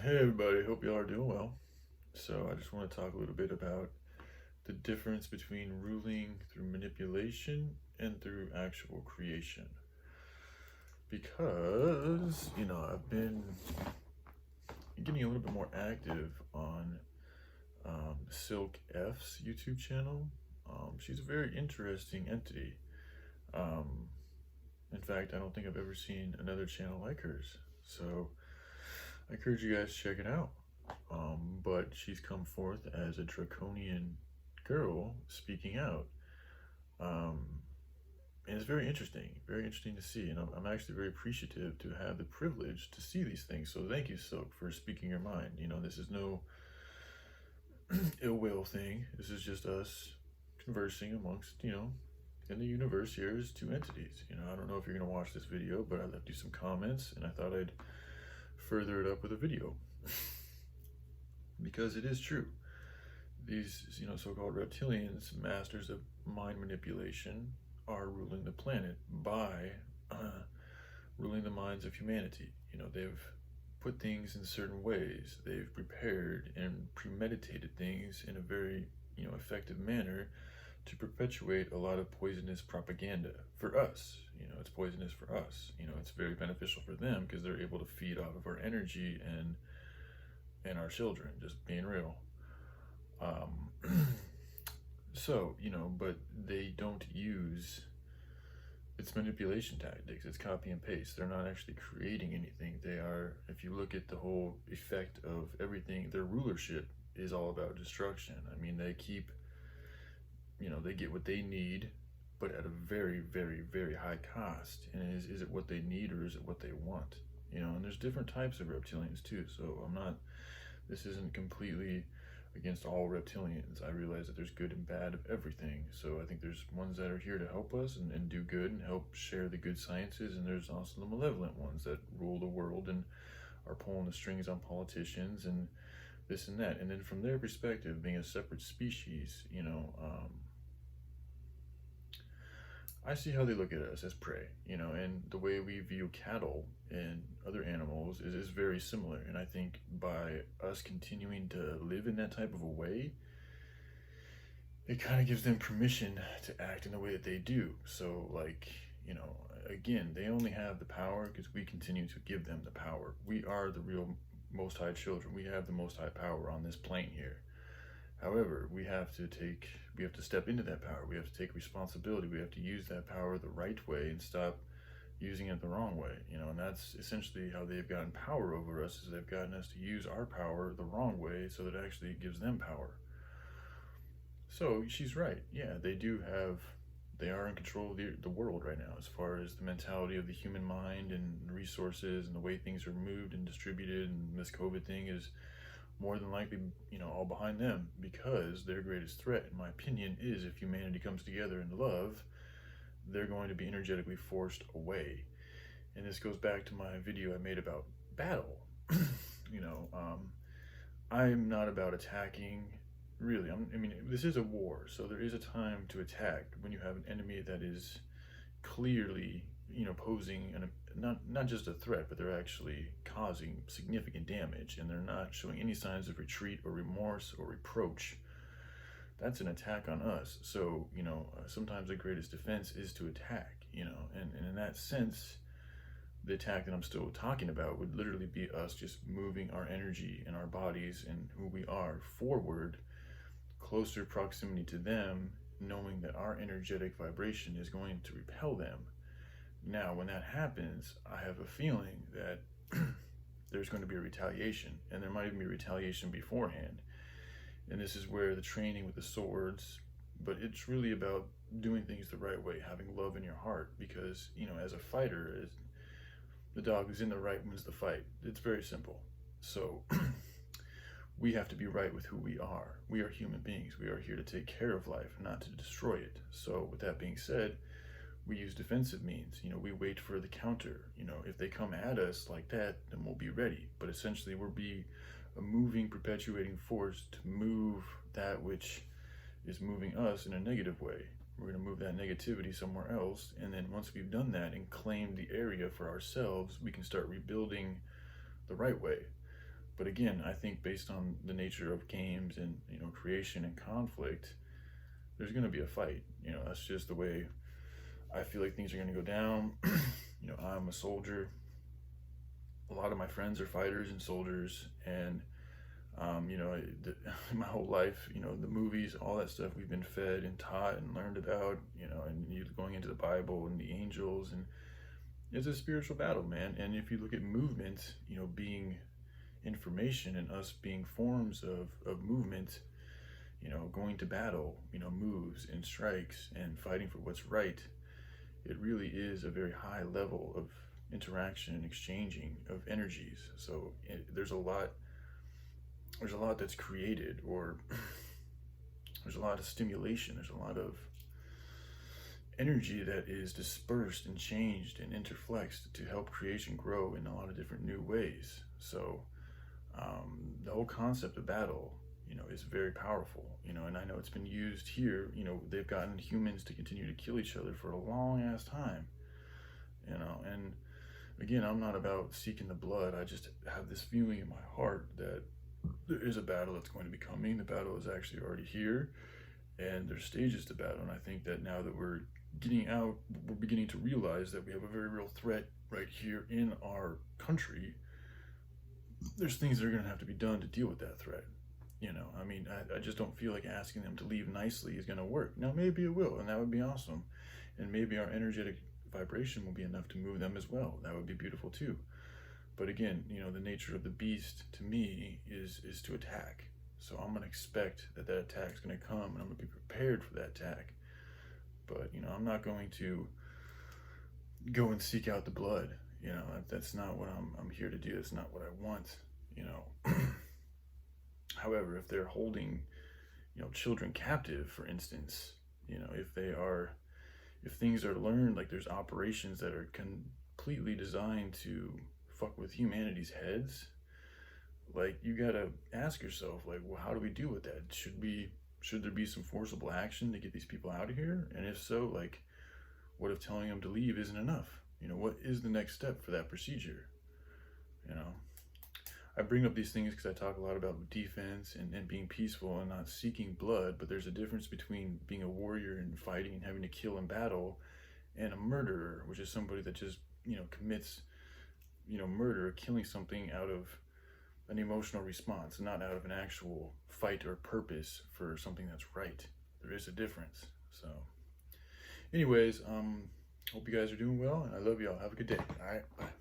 Hey everybody, hope y'all are doing well. So I just want to talk a little bit about the difference between ruling through manipulation and through actual creation. Because, I've been getting a little bit more active on Silk F's YouTube channel. She's a very interesting entity. Um, in fact, I don't think I've ever seen another channel like hers. So I encourage you guys to check it out. But she's come forth as a draconian girl speaking out. Um, and it's very interesting to see. And I'm actually very appreciative to have the privilege to see these things. So thank you, Silk, for speaking your mind. This is no ill will thing. This is just us conversing amongst, in the universe here is two entities. I don't know if you're going to watch this video, but I left you some comments and I thought I'd further it up with a video. Because it is true. These, so-called reptilians, masters of mind manipulation, are ruling the planet by ruling the minds of humanity. They've put things in certain ways. They've prepared and premeditated things in a very, effective manner to perpetuate a lot of poisonous propaganda for us. It's poisonous for us. It's very beneficial for them because they're able to feed off of our energy and our children, just being real. But they don't use it's manipulation tactics. It's copy and paste. They're not actually creating anything. They are, if you look at the whole effect of everything, their rulership is all about destruction. I mean, they keep, they get what they need, but at a very, very, very high cost. And is it what they need or is it what they want? And there's different types of reptilians too. So this isn't completely against all reptilians. I realize that there's good and bad of everything. So I think there's ones that are here to help us and do good and help share the good sciences, and there's also the malevolent ones that rule the world and are pulling the strings on politicians and this and that. And then from their perspective, being a separate species, I see how they look at us as prey, and the way we view cattle and other animals is very similar. And I think by us continuing to live in that type of a way, it kind of gives them permission to act in the way that they do. So, again, they only have the power because we continue to give them the power. We are the real Most High children. We have the Most High power on this plane here. However, we have to step into that power. We have to take responsibility. We have to use that power the right way and stop using it the wrong way. And that's essentially how they've gotten power over us, is they've gotten us to use our power the wrong way so that it actually gives them power. So she's right. Yeah, they are in control of the world right now as far as the mentality of the human mind and resources and the way things are moved and distributed. And this COVID thing is more than likely, all behind them, because their greatest threat, in my opinion, is if humanity comes together in love, they're going to be energetically forced away. And this goes back to my video I made about battle. I'm not about attacking, really. This is a war, so there is a time to attack when you have an enemy that is clearly, posing not just a threat, but they're actually causing significant damage, and they're not showing any signs of retreat or remorse or reproach. That's an attack on us. So sometimes the greatest defense is to attack. And in that sense, the attack that I'm still talking about would literally be us just moving our energy and our bodies and who we are forward, closer proximity to them, knowing that our energetic vibration is going to repel them. Now, when that happens, I have a feeling that there's going to be a retaliation, and there might even be retaliation beforehand. And this is where the training with the swords, but it's really about doing things the right way, having love in your heart, because, as a fighter, the dog who's in the right wins the fight. It's very simple. So we have to be right with who we are. We are human beings. We are here to take care of life, not to destroy it. So with that being said, we use defensive means. We wait for the counter. If they come at us like that, then we'll be ready. But essentially, we'll be a moving, perpetuating force to move that which is moving us in a negative way. We're going to move that negativity somewhere else. And then once we've done that and claimed the area for ourselves, we can start rebuilding the right way. But again, I think based on the nature of games and, you know, creation and conflict, there's going to be a fight. You know, that's just the way I feel like things are going to go down. You know, I'm a soldier. A lot of my friends are fighters and soldiers, and you know, my whole life, you know, the movies, all that stuff we've been fed and taught and learned about, you know, and you going into the Bible and the angels, and it's a spiritual battle, man. And if you look at movement, you know, being information and us being forms of movement, you know, going to battle, you know, moves and strikes and fighting for what's right, it really is a very high level of interaction and exchanging of energies. So there's a lot that's created, or there's a lot of stimulation, there's a lot of energy that is dispersed and changed and interflexed to help creation grow in a lot of different new ways. So the whole concept of battle, you know, is very powerful, you know, and I know it's been used here. You know, they've gotten humans to continue to kill each other for a long ass time, you know. And again, I'm not about seeking the blood. I just have this feeling in my heart that there is a battle that's going to be coming. The battle is actually already here, and there's stages to battle. And I think that now that we're getting out, we're beginning to realize that we have a very real threat right here in our country. There's things that are going to have to be done to deal with that threat. You know, I mean, I just don't feel like asking them to leave nicely is going to work. Now, maybe it will, and that would be awesome. And maybe our energetic vibration will be enough to move them as well. That would be beautiful too. But again, you know, the nature of the beast to me is to attack. So I'm going to expect that attack is going to come, and I'm going to be prepared for that attack. But, you know, I'm not going to go and seek out the blood. You know, that's not what I'm here to do. That's not what I want, you know. However, if they're holding, you know, children captive, for instance, you know, if things are learned, like there's operations that are completely designed to fuck with humanity's heads, like you gotta ask yourself, like, well, how do we deal with that? Should there be some forcible action to get these people out of here? And if so, like, what if telling them to leave isn't enough? You know, what is the next step for that procedure? You know, I bring up these things because I talk a lot about defense and being peaceful and not seeking blood, but there's a difference between being a warrior and fighting and having to kill in battle, and a murderer, which is somebody that just, you know, commits, you know, murder, killing something out of an emotional response, not out of an actual fight or purpose for something that's right. There is a difference. So anyways, hope you guys are doing well, and I love y'all. Have a good day. All right, bye.